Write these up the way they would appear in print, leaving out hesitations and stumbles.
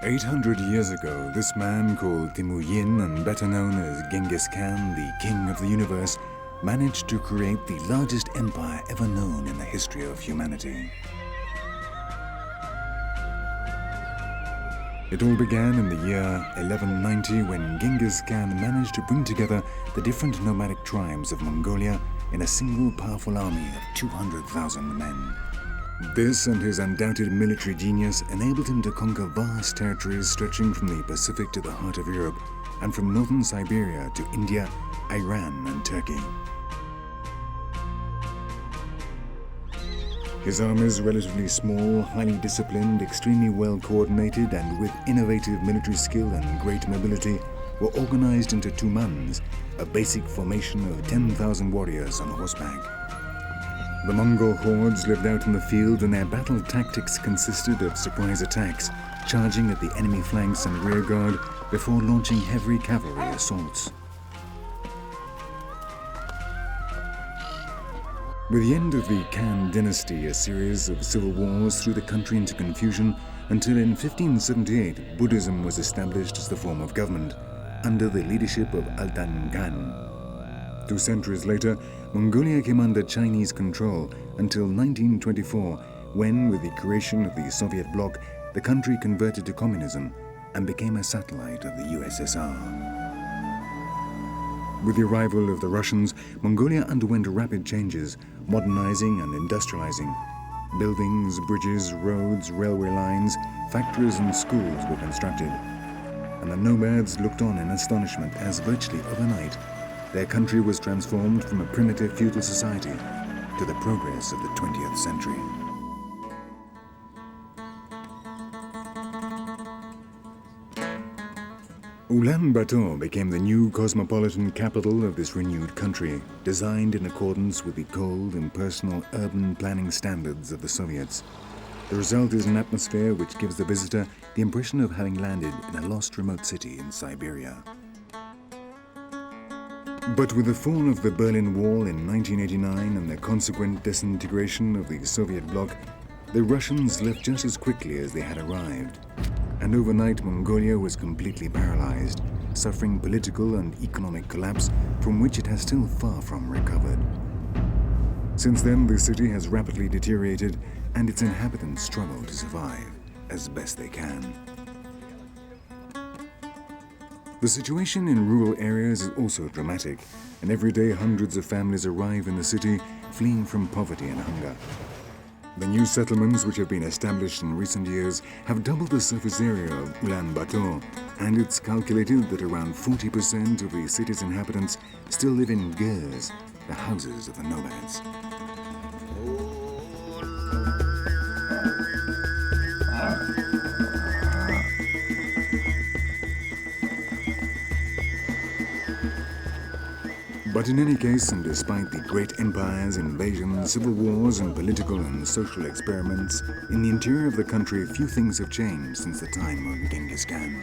800 years ago, this man called Temujin, and better known as Genghis Khan, the king of the universe, managed to create the largest empire ever known in the history of humanity. It all began in the year 1190 when Genghis Khan managed to bring together the different nomadic tribes of Mongolia in a single powerful army of 200,000 men. This and his undoubted military genius enabled him to conquer vast territories stretching from the Pacific to the heart of Europe and from northern Siberia to India, Iran and Turkey. His armies, relatively small, highly disciplined, extremely well coordinated and with innovative military skill and great mobility, were organized into tumans, a basic formation of 10,000 warriors on horseback. The Mongol hordes lived out in the field, and their battle tactics consisted of surprise attacks, charging at the enemy flanks and rear guard before launching heavy cavalry assaults. With the end of the Khan dynasty, a series of civil wars threw the country into confusion until in 1578 Buddhism was established as the form of government under the leadership of Altan Khan. 2 centuries later, Mongolia came under Chinese control until 1924, when, with the creation of the Soviet bloc, the country converted to communism and became a satellite of the USSR. With the arrival of the Russians, Mongolia underwent rapid changes, modernizing and industrializing. Buildings, bridges, roads, railway lines, factories and schools were constructed. And the nomads looked on in astonishment as virtually overnight, their country was transformed from a primitive feudal society to the progress of the 20th century. Ulaanbaatar became the new cosmopolitan capital of this renewed country, designed in accordance with the cold, impersonal urban planning standards of the Soviets. The result is an atmosphere which gives the visitor the impression of having landed in a lost remote city in Siberia. But with the fall of the Berlin Wall in 1989 and the consequent disintegration of the Soviet bloc, the Russians left just as quickly as they had arrived. And overnight, Mongolia was completely paralyzed, suffering political and economic collapse from which it has still far from recovered. Since then, the city has rapidly deteriorated and its inhabitants struggle to survive as best they can. The situation in rural areas is also dramatic, and every day hundreds of families arrive in the city fleeing from poverty and hunger. The new settlements which have been established in recent years have doubled the surface area of Ulaanbaatar, and it's calculated that around 40% of the city's inhabitants still live in gers, the houses of the nomads. But in any case, and despite the great empires, invasions, civil wars, and political and social experiments, in the interior of the country, few things have changed since the time of Genghis Khan.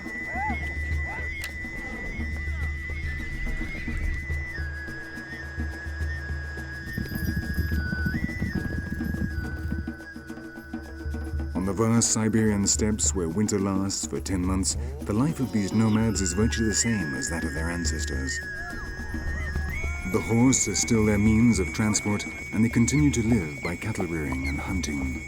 On the vast Siberian steppes, where winter lasts for 10 months, the life of these nomads is virtually the same as that of their ancestors. The horse is still their means of transport, and they continue to live by cattle rearing and hunting.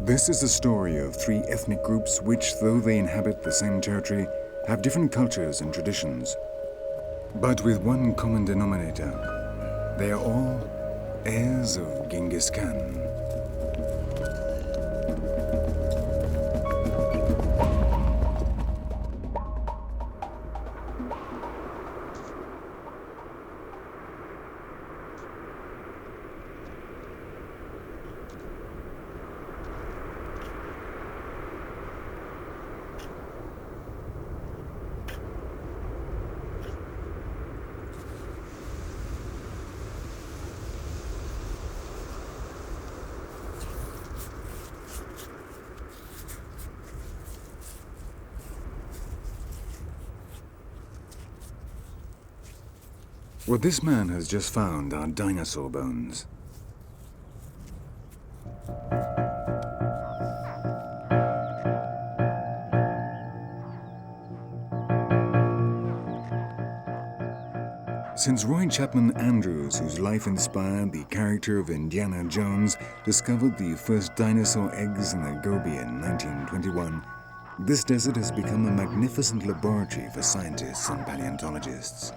This is the story of 3 ethnic groups which, though they inhabit the same territory, have different cultures and traditions. But with one common denominator, they are all heirs of Genghis Khan. What this man has just found are dinosaur bones. Since Roy Chapman Andrews, whose life inspired the character of Indiana Jones, discovered the first dinosaur eggs in the Gobi in 1921, this desert has become a magnificent laboratory for scientists and paleontologists.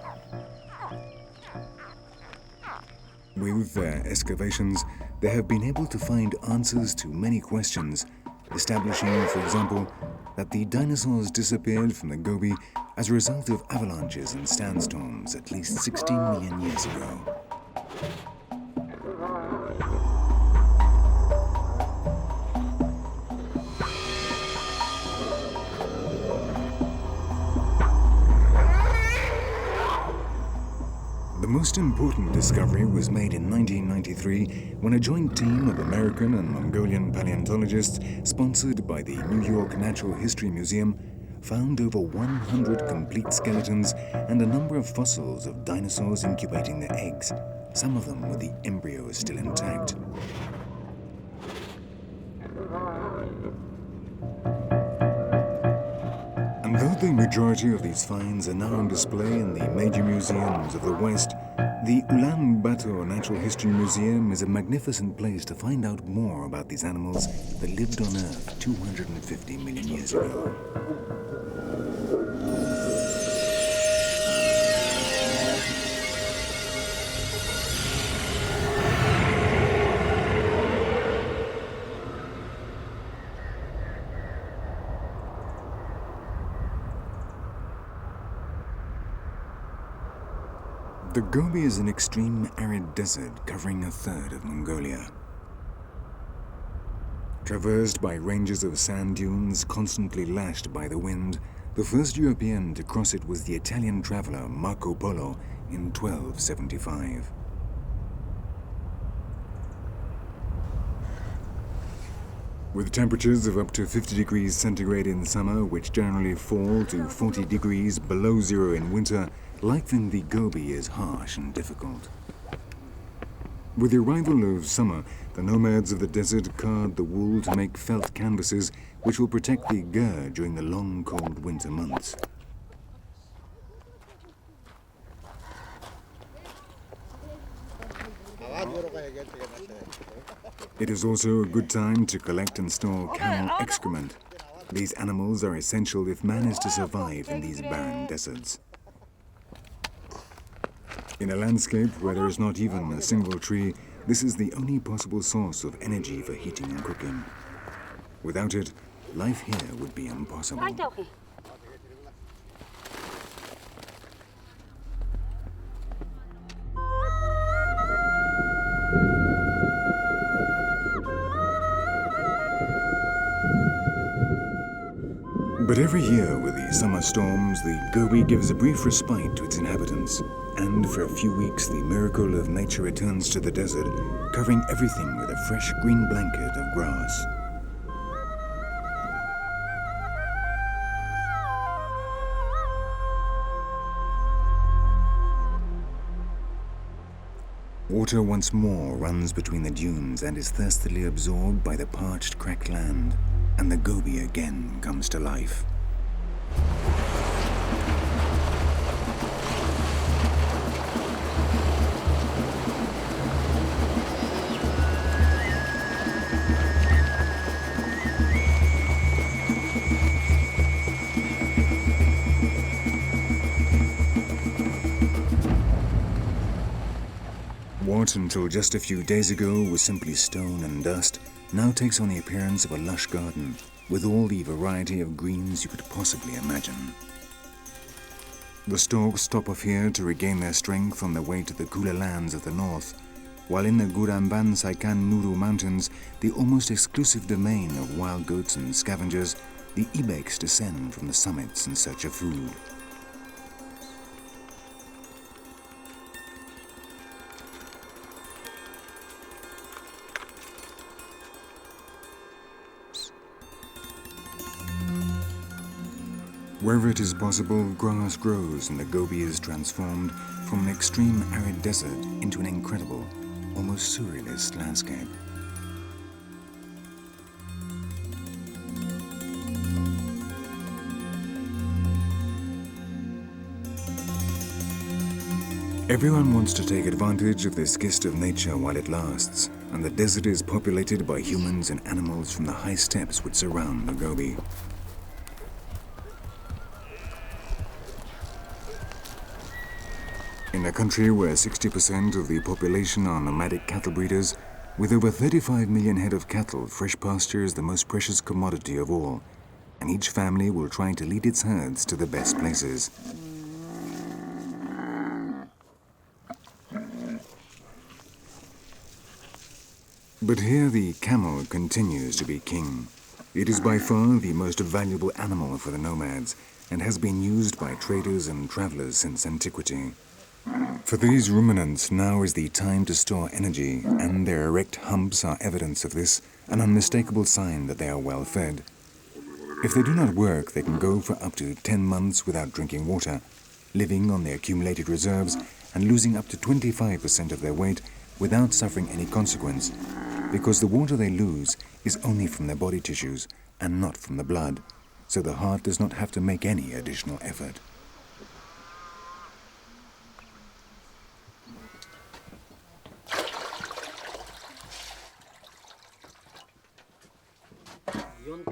With their excavations, they have been able to find answers to many questions, establishing, for example, that the dinosaurs disappeared from the Gobi as a result of avalanches and sandstorms at least 16 million years ago. The most important discovery was made in 1993 when a joint team of American and Mongolian paleontologists, sponsored by the New York Natural History Museum, found over 100 complete skeletons and a number of fossils of dinosaurs incubating their eggs, some of them with the embryos still intact. And though the majority of these finds are now on display in the major museums of the West, the Ulaanbaatar Natural History Museum is a magnificent place to find out more about these animals that lived on Earth 250 million years ago. The Gobi is an extreme arid desert covering a third of Mongolia. Traversed by ranges of sand dunes constantly lashed by the wind, the first European to cross it was the Italian traveler Marco Polo in 1275. With temperatures of up to 50 degrees centigrade in summer, which generally fall to 40 degrees below zero in winter, life in the Gobi is harsh and difficult. With the arrival of summer, the nomads of the desert card the wool to make felt canvases which will protect the gers during the long, cold winter months. It is also a good time to collect and store camel excrement. These animals are essential if man is to survive in these barren deserts. In a landscape where there is not even a single tree, this is the only possible source of energy for heating and cooking. Without it, life here would be impossible. But every year with the summer storms, the Gobi gives a brief respite to its inhabitants. And for a few weeks, the miracle of nature returns to the desert, covering everything with a fresh green blanket of grass. Water once more runs between the dunes and is thirstily absorbed by the parched, cracked land, and the Gobi again comes to life. What, until just a few days ago, was simply stone and dust, now takes on the appearance of a lush garden, with all the variety of greens you could possibly imagine. The storks stop off here to regain their strength on their way to the cooler lands of the north, while in the Guramban Saikan Nuru Mountains, the almost exclusive domain of wild goats and scavengers, the ibex descend from the summits in search of food. Wherever it is possible, grass grows and the Gobi is transformed from an extreme arid desert into an incredible, almost surrealist landscape. Everyone wants to take advantage of this gift of nature while it lasts, and the desert is populated by humans and animals from the high steppes which surround the Gobi. In a country where 60% of the population are nomadic cattle breeders, with over 35 million head of cattle, fresh pasture is the most precious commodity of all, and each family will try to lead its herds to the best places. But here the camel continues to be king. It is by far the most valuable animal for the nomads and has been used by traders and travelers since antiquity. For these ruminants, now is the time to store energy, and their erect humps are evidence of this, an unmistakable sign that they are well fed. If they do not work, they can go for up to 10 months without drinking water, living on their accumulated reserves and losing up to 25% of their weight without suffering any consequence, because the water they lose is only from their body tissues and not from the blood, so the heart does not have to make any additional effort.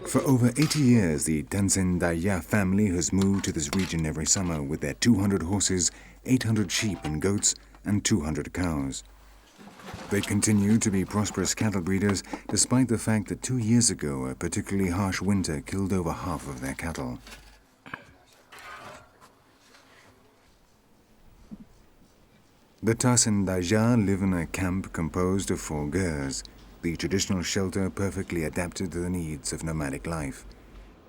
For over 80 years, the Tansendaryá family has moved to this region every summer with their 200 horses, 800 sheep and goats, and 200 cows. They continue to be prosperous cattle breeders despite the fact that 2 years ago a particularly harsh winter killed over half of their cattle. The Tansendaryá live in a camp composed of 4 gers, the traditional shelter perfectly adapted to the needs of nomadic life.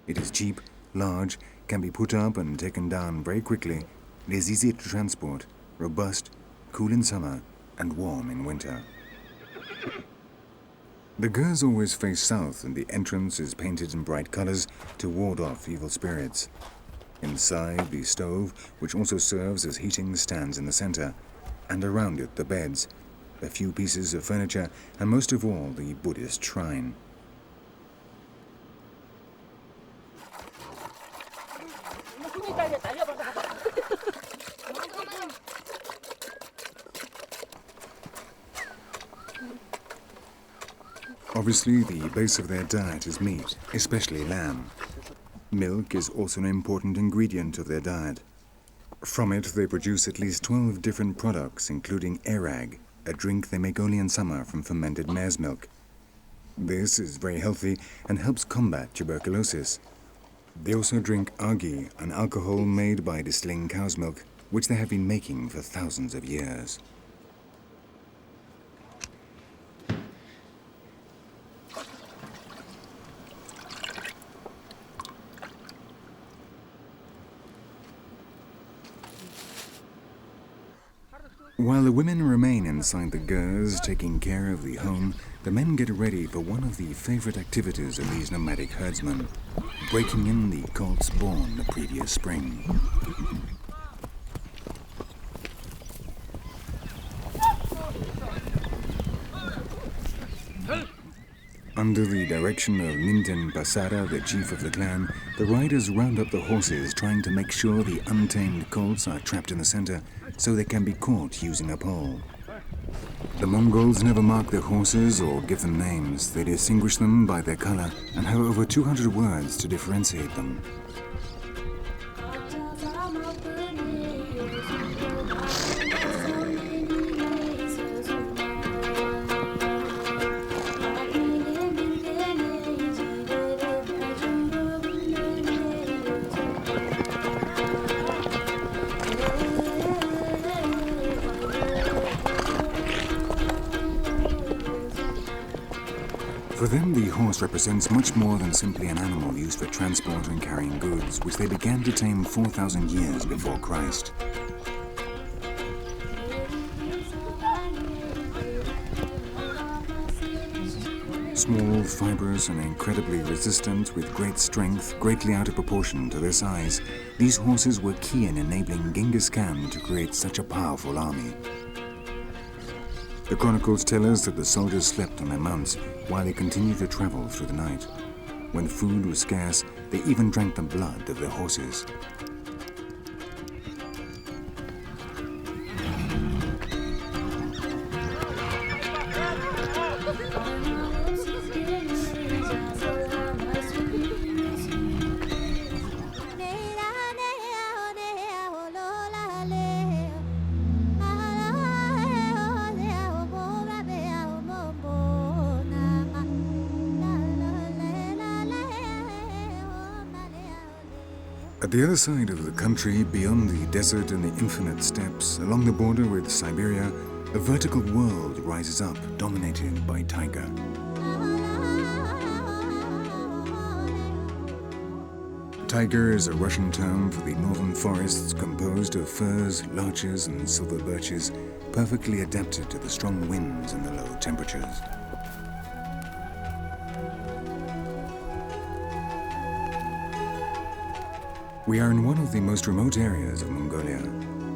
It is cheap, large, can be put up and taken down very quickly, it is easy to transport, robust, cool in summer, and warm in winter. The gers always face south, and the entrance is painted in bright colors to ward off evil spirits. Inside, the stove, which also serves as heating, stands in the center, and around it the beds, a few pieces of furniture, and most of all the Buddhist shrine. Obviously, the base of their diet is meat, especially lamb. Milk is also an important ingredient of their diet. From it, they produce at least 12 different products, including erag, a drink they make only in summer from fermented mare's milk. This is very healthy and helps combat tuberculosis. They also drink agi, an alcohol made by distilling cow's milk, which they have been making for thousands of years. While the women remain inside the gers, taking care of the home, the men get ready for one of the favorite activities of these nomadic herdsmen, breaking in the colts born the previous spring. Under the direction of Ninten Pasara, the chief of the clan, the riders round up the horses, trying to make sure the untamed colts are trapped in the center so they can be caught using a pole. The Mongols never mark their horses or give them names. They distinguish them by their color and have over 200 words to differentiate them. For them, the horse represents much more than simply an animal used for transport and carrying goods, which they began to tame 4,000 years before Christ. Small, fibrous, and incredibly resistant, with great strength, greatly out of proportion to their size, these horses were key in enabling Genghis Khan to create such a powerful army. The chronicles tell us that the soldiers slept on their mounts while they continued to travel through the night. When food was scarce, they even drank the blood of their horses. At the other side of the country, beyond the desert and the infinite steppes, along the border with Siberia, a vertical world rises up, dominated by Taiga. Taiga is a Russian term for the northern forests composed of firs, larches and silver birches, perfectly adapted to the strong winds and the low temperatures. We are in one of the most remote areas of Mongolia.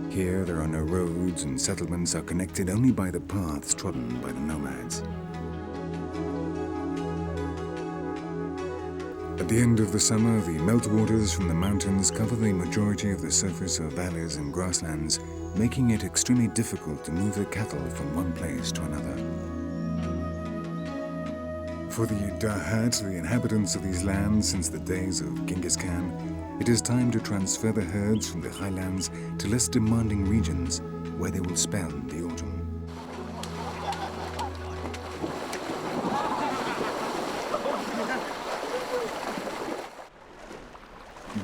Here there are no roads and settlements are connected only by the paths trodden by the nomads. At the end of the summer, the meltwaters from the mountains cover the majority of the surface of valleys and grasslands, making it extremely difficult to move the cattle from one place to another. For the Dahat, the inhabitants of these lands since the days of Genghis Khan, it is time to transfer the herds from the highlands to less demanding regions where they will spend the autumn.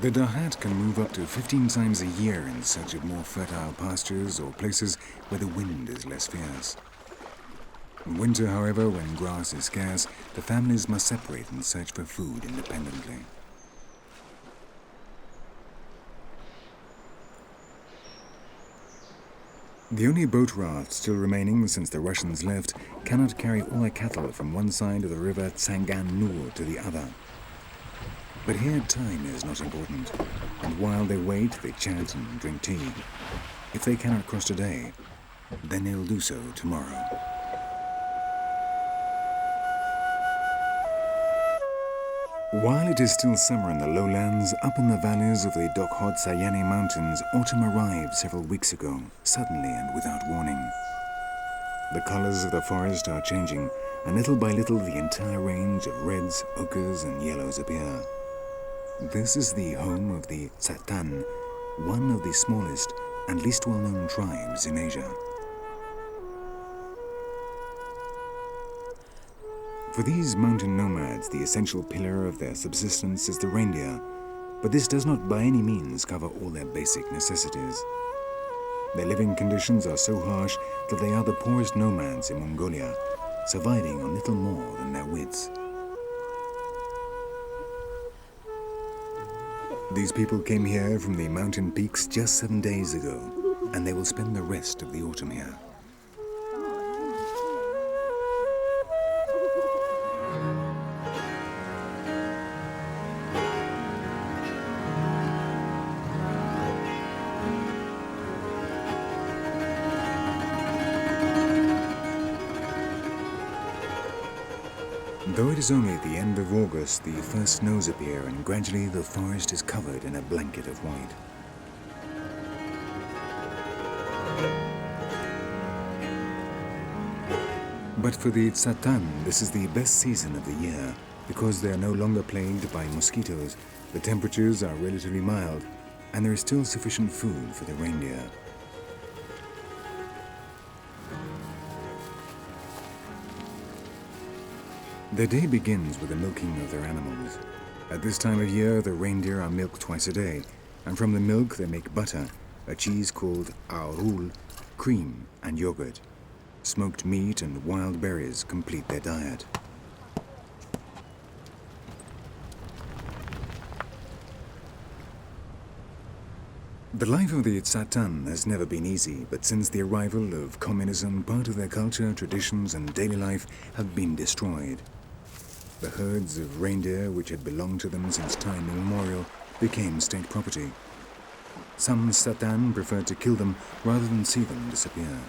The Dahat can move up to 15 times a year in search of more fertile pastures or places where the wind is less fierce. In winter, however, when grass is scarce, the families must separate and search for food independently. The only boat raft still remaining since the Russians left cannot carry all their cattle from one side of the river Tansendaryá to the other. But here time is not important, and while they wait, they chat and drink tea. If they cannot cross today, then they will do so tomorrow. While it is still summer in the lowlands, up in the valleys of the Dokhotsayani mountains, autumn arrived several weeks ago, suddenly and without warning. The colors of the forest are changing, and little by little the entire range of reds, ochres and yellows appear. This is the home of the Tsaatan, one of the smallest and least well-known tribes in Asia. For these mountain nomads, the essential pillar of their subsistence is the reindeer, but this does not by any means cover all their basic necessities. Their living conditions are so harsh that they are the poorest nomads in Mongolia, surviving on little more than their wits. These people came here from the mountain peaks just 7 days ago, and they will spend the rest of the autumn here. Though it is only at the end of August, the first snows appear and gradually the forest is covered in a blanket of white. But for the Tsaatan, this is the best season of the year because they are no longer plagued by mosquitoes, the temperatures are relatively mild, and there is still sufficient food for the reindeer. Their day begins with the milking of their animals. At this time of year, the reindeer are milked twice a day, and from the milk they make butter, a cheese called aurul, cream and yogurt. Smoked meat and wild berries complete their diet. The life of the Tsaatan has never been easy, but since the arrival of communism, part of their culture, traditions and daily life have been destroyed. The herds of reindeer, which had belonged to them since time immemorial, became state property. Some Tsaatan preferred to kill them rather than see them disappear.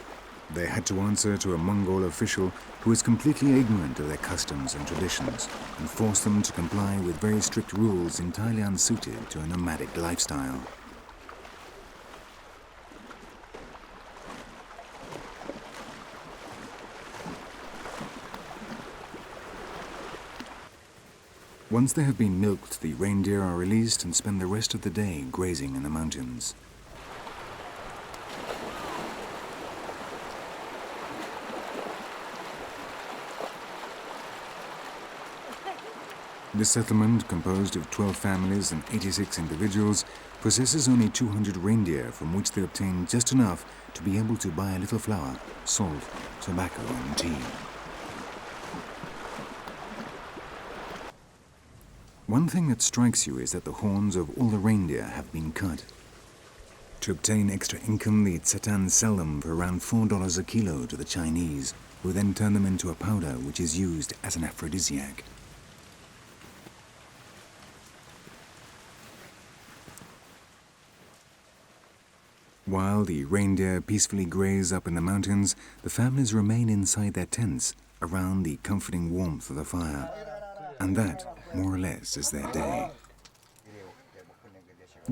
They had to answer to a Mongol official who was completely ignorant of their customs and traditions and forced them to comply with very strict rules entirely unsuited to a nomadic lifestyle. Once they have been milked, the reindeer are released and spend the rest of the day grazing in the mountains. This settlement, composed of 12 families and 86 individuals, possesses only 200 reindeer, from which they obtain just enough to be able to buy a little flour, salt, tobacco and tea. One thing that strikes you is that the horns of all the reindeer have been cut. To obtain extra income, the Tsaatan sell them for around $4 a kilo to the Chinese, who then turn them into a powder which is used as an aphrodisiac. While the reindeer peacefully graze up in the mountains, the families remain inside their tents, around the comforting warmth of the fire. And that, more or less, is their day.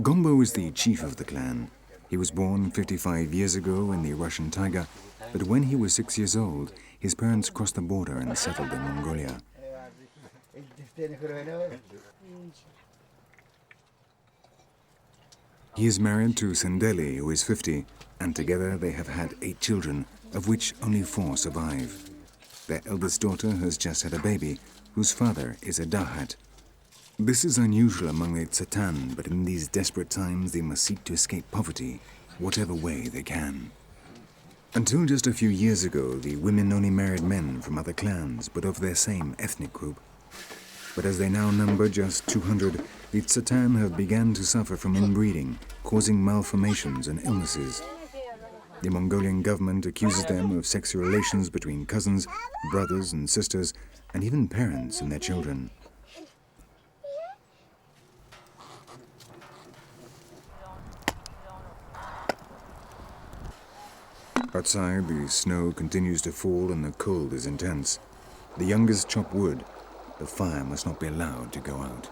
Gombo is the chief of the clan. He was born 55 years ago in the Russian Taiga, but when he was 6 years old, his parents crossed the border and settled in Mongolia. He is married to Sendeli, who is 50, and together they have had 8 children, of which only 4 survive. Their eldest daughter has just had a baby, whose father is a dahat. This is unusual among the Tsaatan, but in these desperate times they must seek to escape poverty, whatever way they can. Until just a few years ago, the women only married men from other clans, but of their same ethnic group. But as they now number just 200, the Tsaatan have begun to suffer from inbreeding, causing malformations and illnesses. The Mongolian government accuses them of sexual relations between cousins, brothers and sisters, and even parents and their children. Outside, the snow continues to fall and the cold is intense. The youngest chop wood. The fire must not be allowed to go out.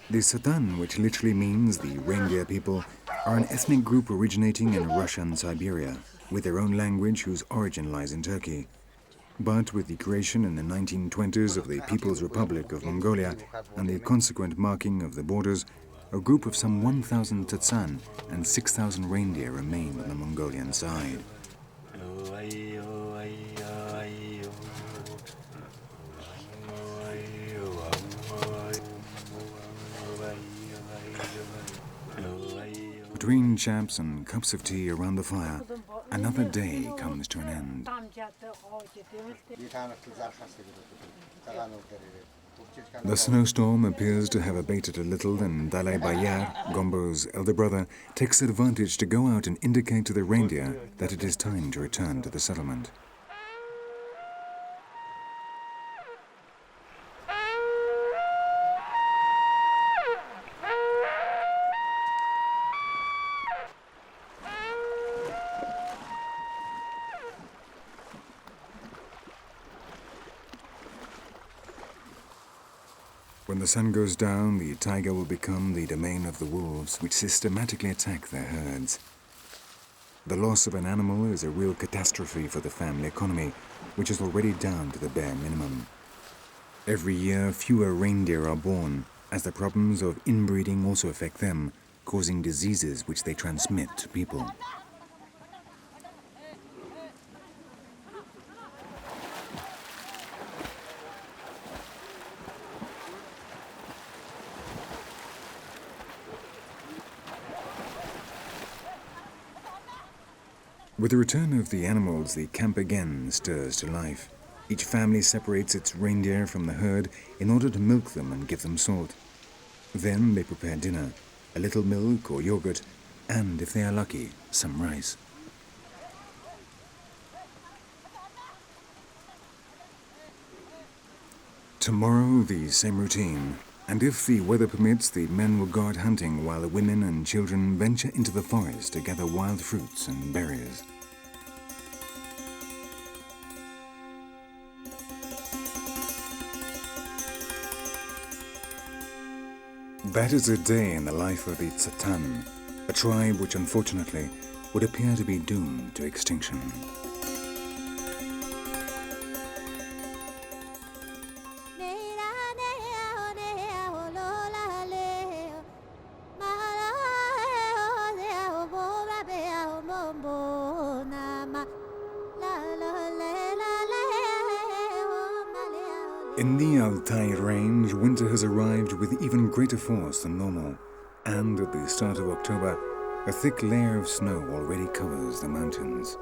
The Tsaatan, which literally means the reindeer people, are an ethnic group originating in Russia and Siberia, with their own language whose origin lies in Turkey. But with the creation in the 1920s of the People's Republic of Mongolia and the consequent marking of the borders, a group of some 1,000 Tsaatan and 6,000 reindeer remain on the Mongolian side. Between chaps and cups of tea around the fire, another day comes to an end. The snowstorm appears to have abated a little, and Dalai Bayar, Gombo's elder brother, takes advantage to go out and indicate to the reindeer that it is time to return to the settlement. When the sun goes down, the taiga will become the domain of the wolves, which systematically attack their herds. The loss of an animal is a real catastrophe for the family economy, which is already down to the bare minimum. Every year, fewer reindeer are born, as the problems of inbreeding also affect them, causing diseases which they transmit to people. With the return of the animals, the camp again stirs to life. Each family separates its reindeer from the herd in order to milk them and give them salt. Then they prepare dinner, a little milk or yogurt, and, if they are lucky, some rice. Tomorrow, the same routine, and if the weather permits, the men will go out hunting while the women and children venture into the forest to gather wild fruits and berries. That is a day in the life of the Tsaatan, a tribe which unfortunately would appear to be doomed to extinction. In the Altai range, winter has arrived with even greater force than normal, and at the start of October, a thick layer of snow already covers the mountains.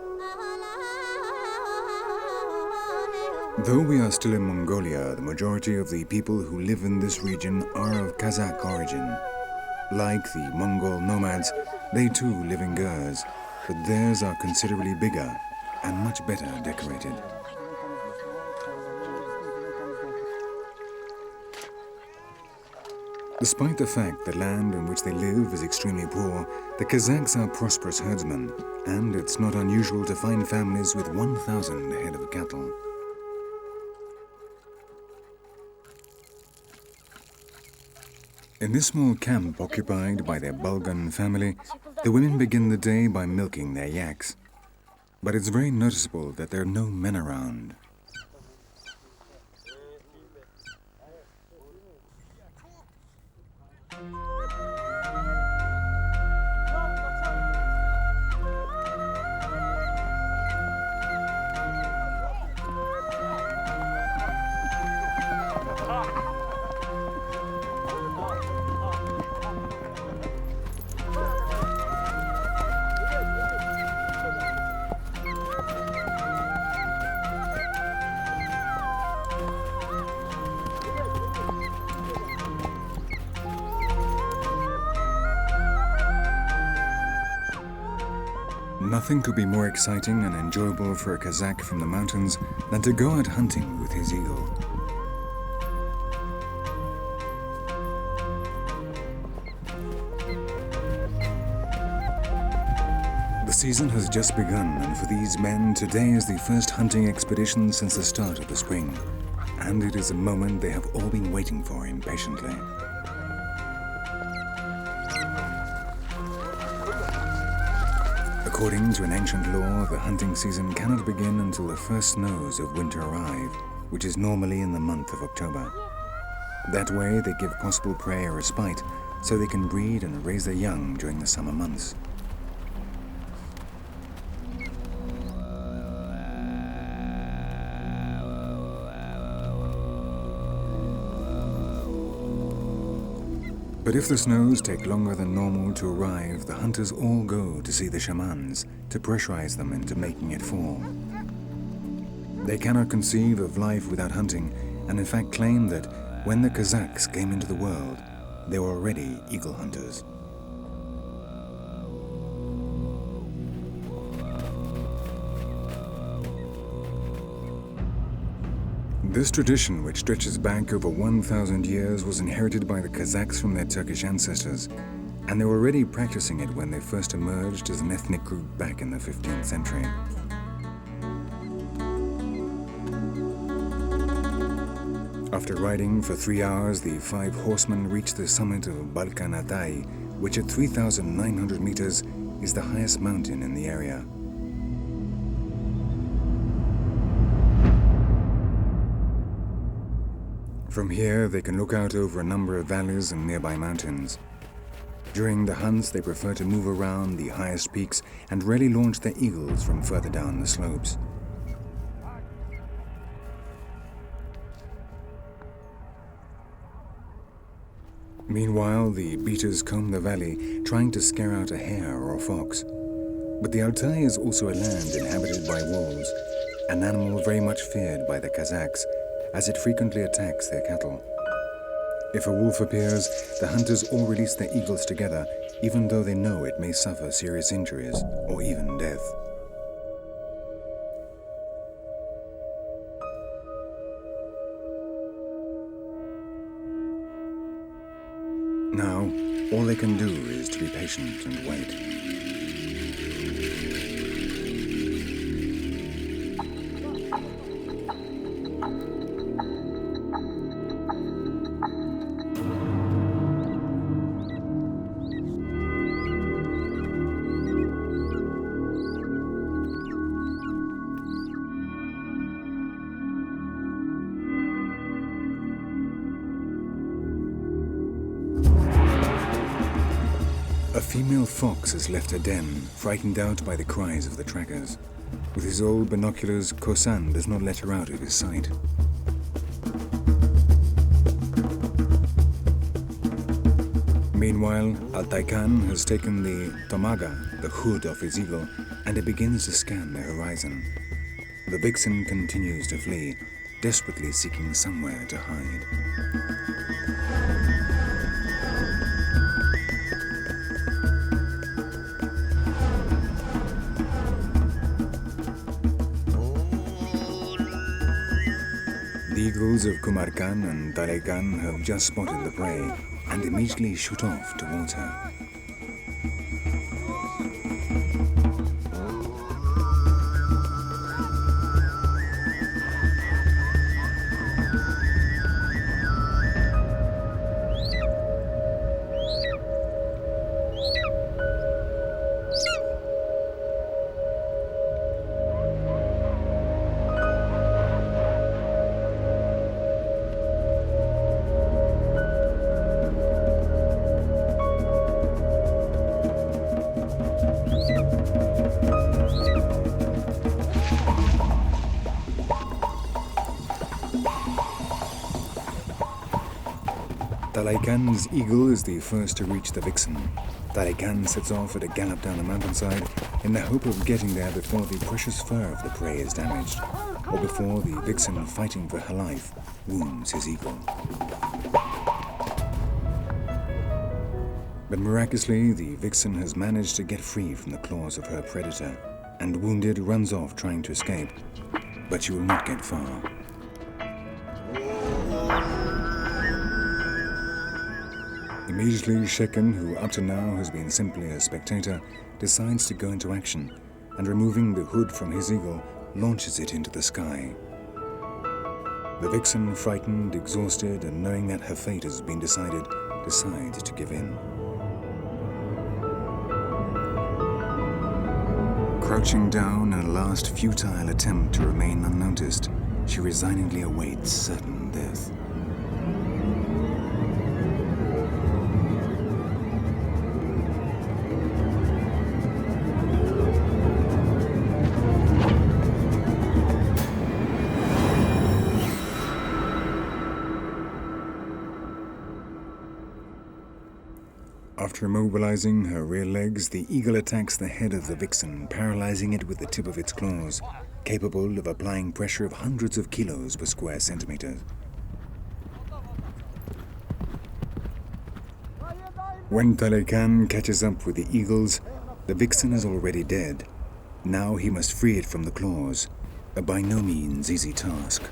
Though we are still in Mongolia, the majority of the people who live in this region are of Kazakh origin. Like the Mongol nomads, they too live in gers, but theirs are considerably bigger and much better decorated. Despite the fact the land in which they live is extremely poor, the Kazakhs are prosperous herdsmen, and it's not unusual to find families with 1,000 head of cattle. In this small camp occupied by their Bulgan family, the women begin the day by milking their yaks. But it's very noticeable that there are no men around. Nothing could be more exciting and enjoyable for a Kazakh from the mountains than to go out hunting with his eagle. The season has just begun, and for these men, today is the first hunting expedition since the start of the spring. And it is a moment they have all been waiting for impatiently. According to an ancient law, the hunting season cannot begin until the first snows of winter arrive, which is normally in the month of October. That way, they give possible prey a respite, so they can breed and raise their young during the summer months. But if the snows take longer than normal to arrive, the hunters all go to see the shamans to pressurize them into making it fall. They cannot conceive of life without hunting, and in fact claim that when the Kazakhs came into the world, they were already eagle hunters. This tradition, which stretches back over 1,000 years, was inherited by the Kazakhs from their Turkish ancestors, and they were already practicing it when they first emerged as an ethnic group back in the 15th century. After riding for 3 hours, the 5 horsemen reached the summit of Balkan Altai, which at 3,900 meters is the highest mountain in the area. From here, they can look out over a number of valleys and nearby mountains. During the hunts, they prefer to move around the highest peaks and rarely launch their eagles from further down the slopes. Meanwhile, the beaters comb the valley, trying to scare out a hare or a fox. But the Altai is also a land inhabited by wolves, an animal very much feared by the Kazakhs, as it frequently attacks their cattle. If a wolf appears, the hunters all release their eagles together, even though they know it may suffer serious injuries or even death. Now, all they can do is to be patient and wait. A female fox has left her den, frightened out by the cries of the trackers. With his old binoculars, Kosan does not let her out of his sight. Meanwhile, Taiga has taken the tomaga, the hood of his eagle, and it begins to scan the horizon. The vixen continues to flee, desperately seeking somewhere to hide. The eagles of Kumar Khan and Taiga have just spotted the prey and immediately shoot off towards her. Taiga's eagle is the first to reach the vixen. Taiga sets off at a gallop down the mountainside in the hope of getting there before the precious fur of the prey is damaged, or before the vixen, fighting for her life, wounds his eagle. But miraculously, the vixen has managed to get free from the claws of her predator, and wounded runs off trying to escape, but she will not get far. Immediately, Shekin, who up to now has been simply a spectator, decides to go into action, and removing the hood from his eagle, launches it into the sky. The vixen, frightened, exhausted, and knowing that her fate has been decided, decides to give in. Crouching down in a last futile attempt to remain unnoticed, she resignedly awaits certain death. After immobilizing her rear legs, the eagle attacks the head of the vixen, paralyzing it with the tip of its claws, capable of applying pressure of hundreds of kilos per square centimeter. When Taiga catches up with the eagles, the vixen is already dead. Now he must free it from the claws, a by no means easy task.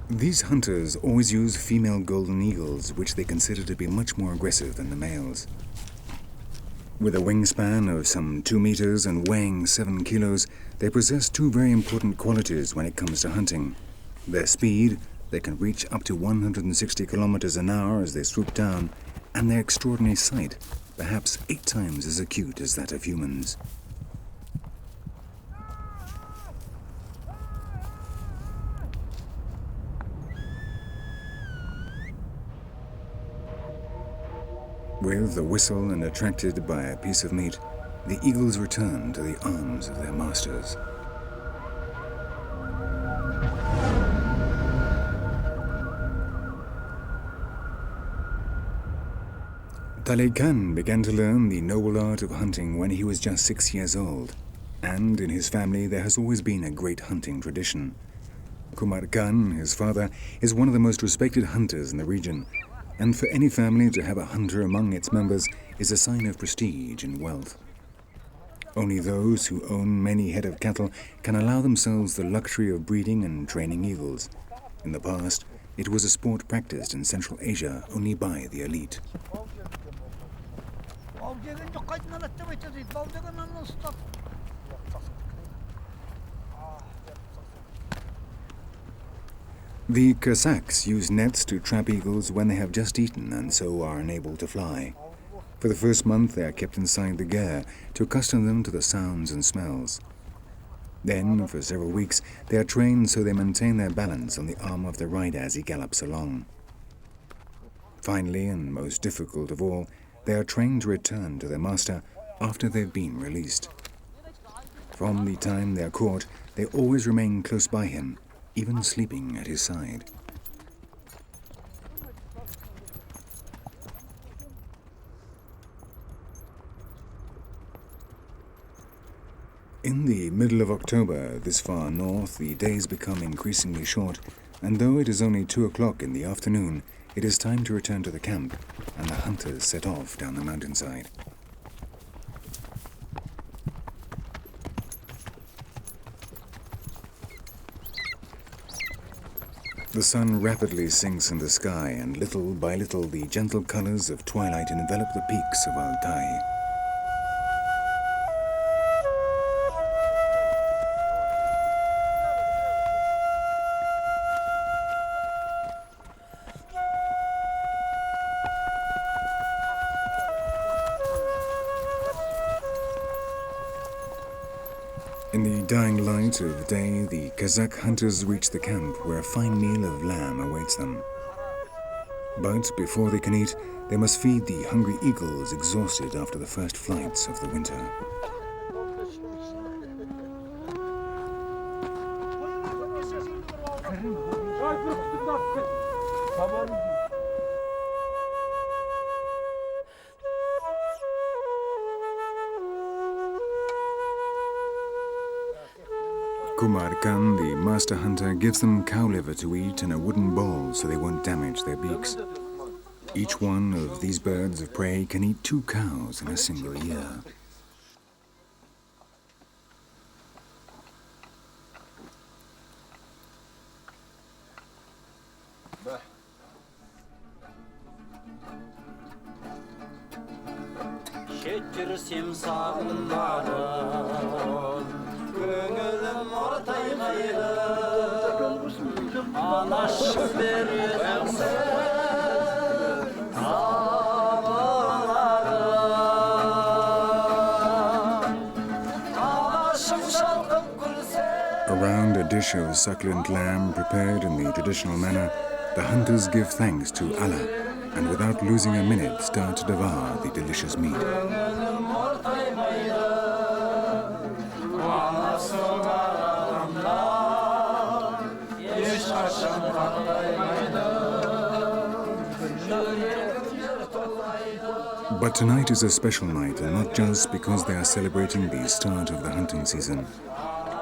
These hunters always use female golden eagles, which they consider to be much more aggressive than the males. With a wingspan of some 2 meters and weighing 7 kilos, they possess two very important qualities when it comes to hunting. Their speed, they can reach up to 160 kilometers an hour as they swoop down, and their extraordinary sight, perhaps 8 times as acute as that of humans. With a whistle and attracted by a piece of meat, the eagles return to the arms of their masters. Taiga began to learn the noble art of hunting when he was just 6 years old, and in his family there has always been a great hunting tradition. Kumar Khan, his father, is one of the most respected hunters in the region, and for any family to have a hunter among its members is a sign of prestige and wealth. Only those who own many head of cattle can allow themselves the luxury of breeding and training eagles. In the past, it was a sport practiced in Central Asia only by the elite. The Kazakhs use nets to trap eagles when they have just eaten and so are unable to fly. For the first month they are kept inside the ger to accustom them to the sounds and smells. Then, for several weeks, they are trained so they maintain their balance on the arm of the rider as he gallops along. Finally, and most difficult of all, they are trained to return to their master after they've been released. From the time they are caught, they always remain close by him, even sleeping at his side. In the middle of October, this far north, the days become increasingly short, and though it is only 2 o'clock in the afternoon, it is time to return to the camp, and the hunters set off down the mountainside. The sun rapidly sinks in the sky, and little by little the gentle colors of twilight envelop the peaks of Altai. In the dying light of day, the Kazakh hunters reach the camp where a fine meal of lamb awaits them. But before they can eat, they must feed the hungry eagles exhausted after the first flights of the winter. Kumar Khan, the master hunter, gives them cow liver to eat in a wooden bowl so they won't damage their beaks. Each one of these birds of prey can eat 2 cows in a single year. Around a dish of succulent lamb prepared in the traditional manner, the hunters give thanks to Allah and without losing a minute start to devour the delicious meat. But tonight is a special night, and not just because they are celebrating the start of the hunting season.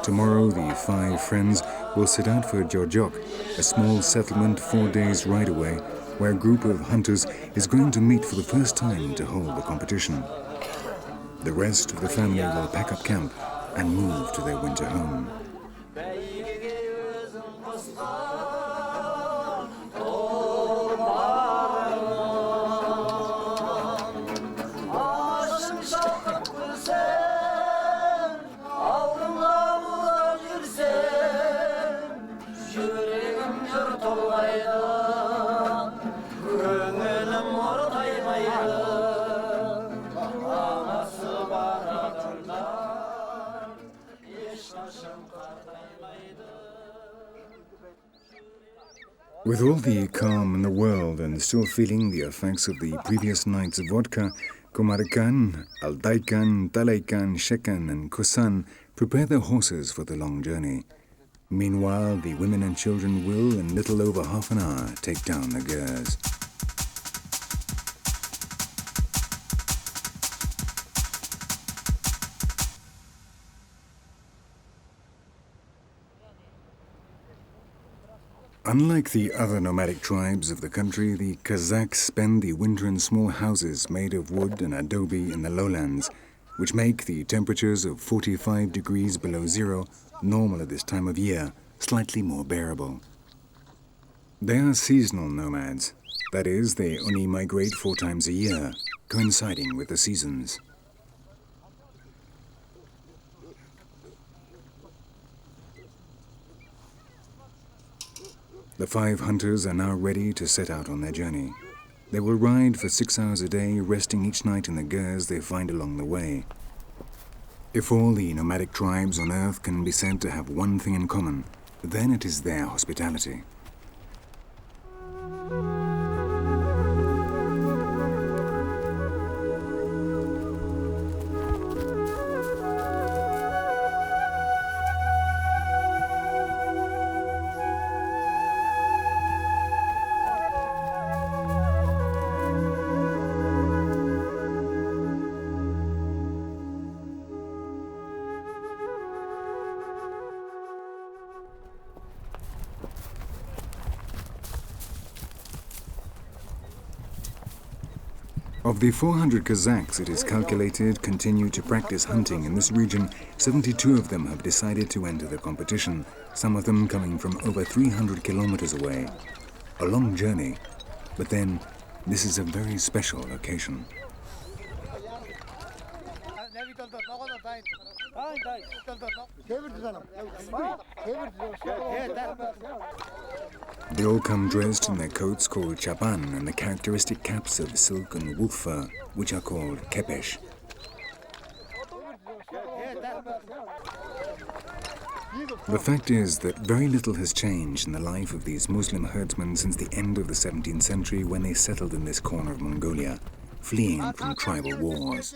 Tomorrow, the 5 friends will set out for Georgiok, a small settlement 4 days' ride away, where a group of hunters is going to meet for the first time to hold the competition. The rest of the family will pack up camp and move to their winter home. With all the calm in the world and still feeling the effects of the previous night's vodka, Kumar Khan, Altai Khan, Talai Khan, Shekan and Kusan prepare their horses for the long journey. Meanwhile, the women and children will, in little over half an hour, take down the gers. Unlike the other nomadic tribes of the country, the Kazakhs spend the winter in small houses made of wood and adobe in the lowlands, which make the temperatures of 45 degrees below zero, normal at this time of year, slightly more bearable. They are seasonal nomads. That is, they only migrate 4 times a year, coinciding with the seasons. The 5 hunters are now ready to set out on their journey. They will ride for 6 hours a day, resting each night in the gers they find along the way. If all the nomadic tribes on Earth can be said to have one thing in common, then it is their hospitality. Of the 400 Kazakhs it is calculated continue to practice hunting in this region, 72 of them have decided to enter the competition, some of them coming from over 300 kilometers away. A long journey, but then this is a very special occasion. They all come dressed in their coats called Tsaatan and the characteristic caps of silk and wolf fur, which are called kepesh. The fact is that very little has changed in the life of these Muslim herdsmen since the end of the 17th century when they settled in this corner of Mongolia, fleeing from tribal wars.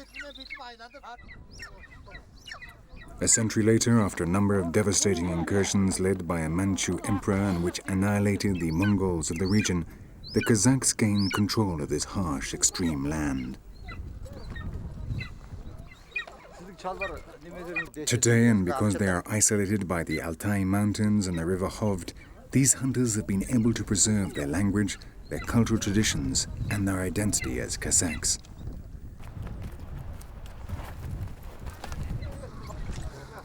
A century later, after a number of devastating incursions led by a Manchu emperor and which annihilated the Mongols of the region, the Kazakhs gained control of this harsh, extreme land. Today, and because they are isolated by the Altai Mountains and the river Hovd, these hunters have been able to preserve their language, their cultural traditions, and their identity as Kazakhs.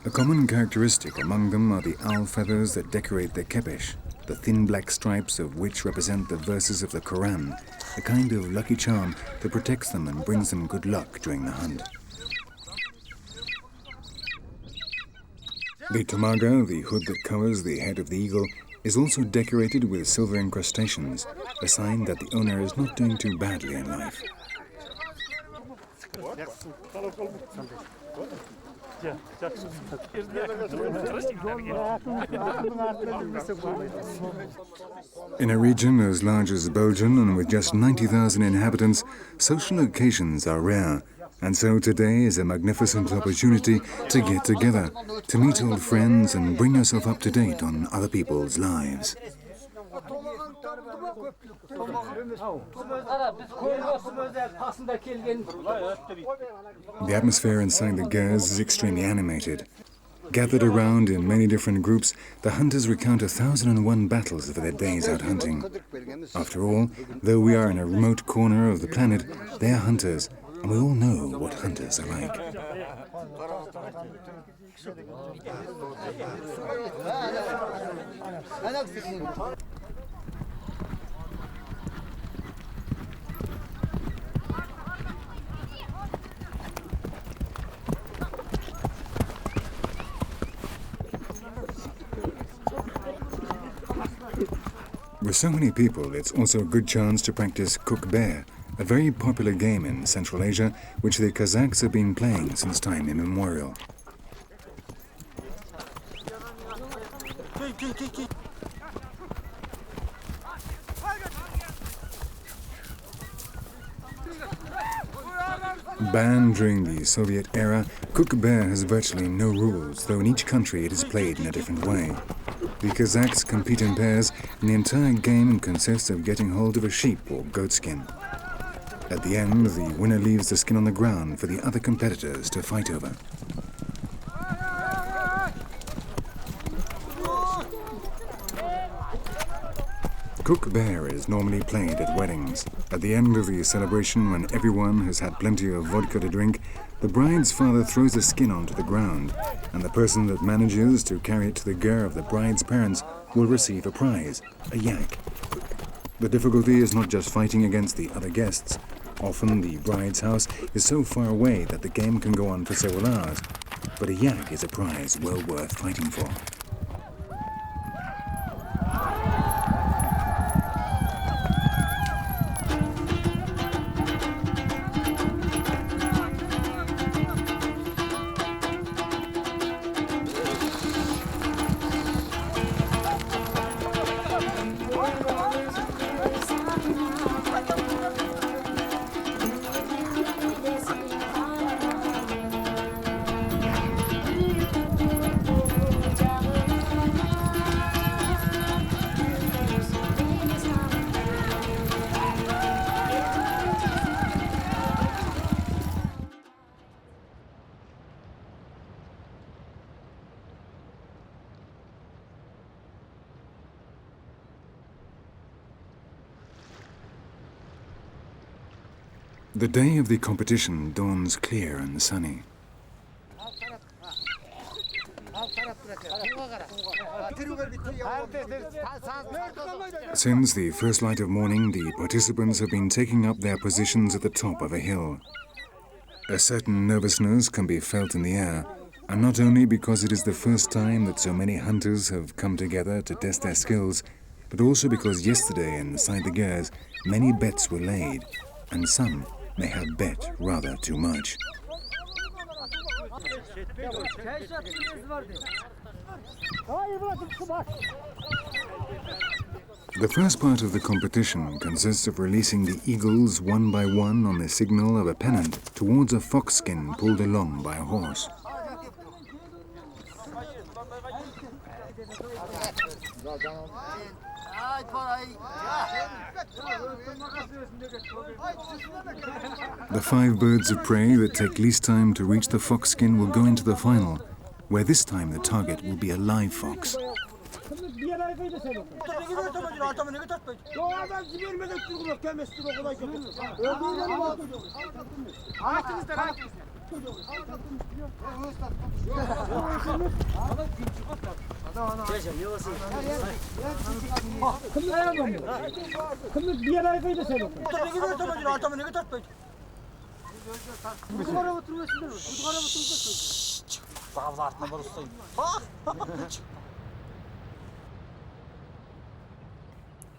A common characteristic among them are the owl feathers that decorate their kepesh, the thin black stripes of which represent the verses of the Quran, a kind of lucky charm that protects them and brings them good luck during the hunt. The tomaga, the hood that covers the head of the eagle, is also decorated with silver incrustations, a sign that the owner is not doing too badly in life. In a region as large as Belgium and with just 90,000 inhabitants, social occasions are rare, and so today is a magnificent opportunity to get together, to meet old friends and bring yourself up to date on other people's lives. The atmosphere inside the gers is extremely animated. Gathered around in many different groups, the hunters recount 1,001 battles of their days out hunting. After all, though we are in a remote corner of the planet, they are hunters, and we all know what hunters are like. With so many people, it's also a good chance to practice cook bear, a very popular game in Central Asia, which the Kazakhs have been playing since time immemorial. Banned during the Soviet era, cook bear has virtually no rules, though in each country it is played in a different way. The Kazakhs compete in pairs, and the entire game consists of getting hold of a sheep or goat skin. At the end, the winner leaves the skin on the ground for the other competitors to fight over. Cook bear is normally played at weddings. At the end of the celebration, when everyone has had plenty of vodka to drink, the bride's father throws the skin onto the ground, and the person that manages to carry it to the ger of the bride's parents will receive a prize, a yak. The difficulty is not just fighting against the other guests. Often the bride's house is so far away that the game can go on for several hours, but a yak is a prize well worth fighting for. The day of the competition dawns clear and sunny. Since the first light of morning, the participants have been taking up their positions at the top of a hill. A certain nervousness can be felt in the air, and not only because it is the first time that so many hunters have come together to test their skills, but also because yesterday inside the gers, many bets were laid, and some may have bet rather too much. The first part of the competition consists of releasing the eagles one by one on the signal of a pennant towards a fox skin pulled along by a horse. The 5 birds of prey that take least time to reach the fox skin will go into the final, where this time the target will be a live fox.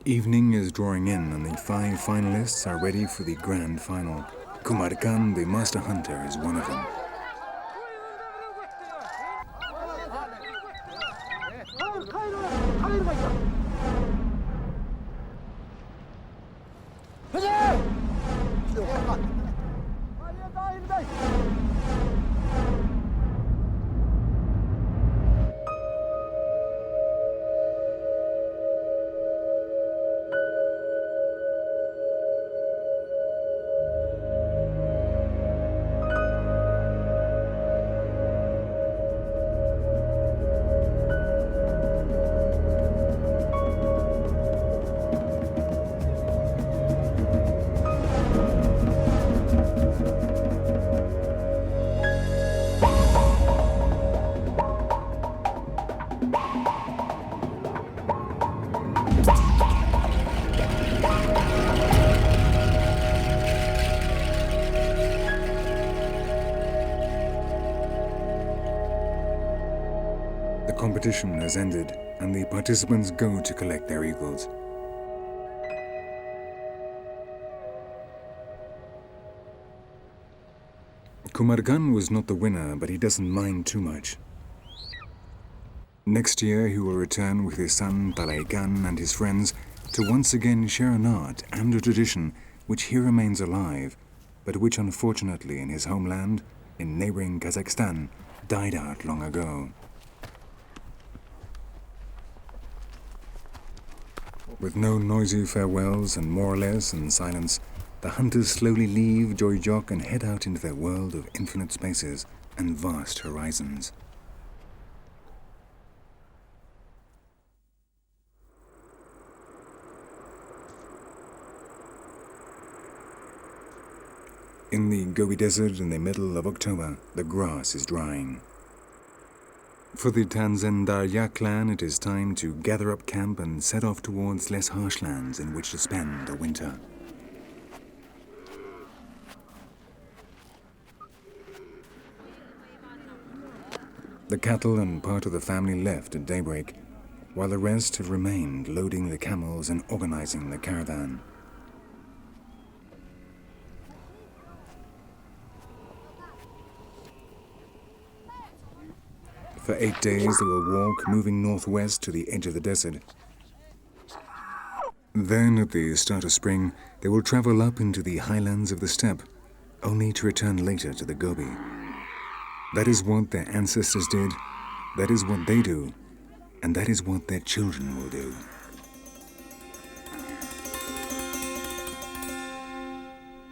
Evening is drawing in and the 5 finalists are ready for the grand final. Kumar Khan, the master hunter, is one of them. The competition has ended and the participants go to collect their eagles. Kumar Khan was not the winner, but he doesn't mind too much. Next year he will return with his son Palai Khan and his friends to once again share an art and a tradition which here remains alive, but which unfortunately in his homeland, in neighboring Kazakhstan, died out long ago. With no noisy farewells and more or less in silence, the hunters slowly leave Joy-Jock and head out into their world of infinite spaces and vast horizons. In the Gobi Desert in the middle of October, the grass is drying. For the Tansendaryá clan, it is time to gather up camp and set off towards less harsh lands in which to spend the winter. The cattle and part of the family left at daybreak, while the rest have remained loading the camels and organizing the caravan. For 8 days they will walk, moving northwest to the edge of the desert. Then, at the start of spring, they will travel up into the highlands of the steppe, only to return later to the Gobi. That is what their ancestors did, that is what they do, and that is what their children will do.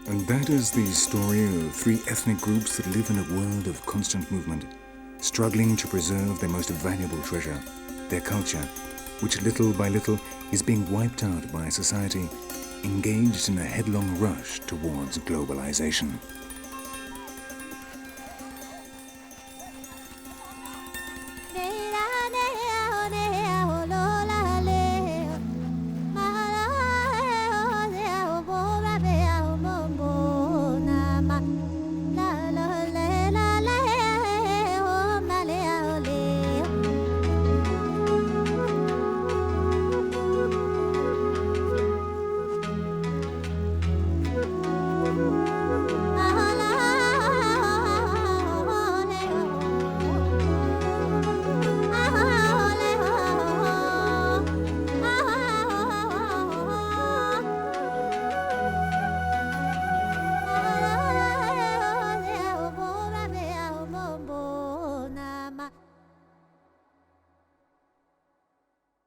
And that is the story of 3 ethnic groups that live in a world of constant movement, struggling to preserve their most valuable treasure, their culture, which little by little is being wiped out by a society engaged in a headlong rush towards globalization.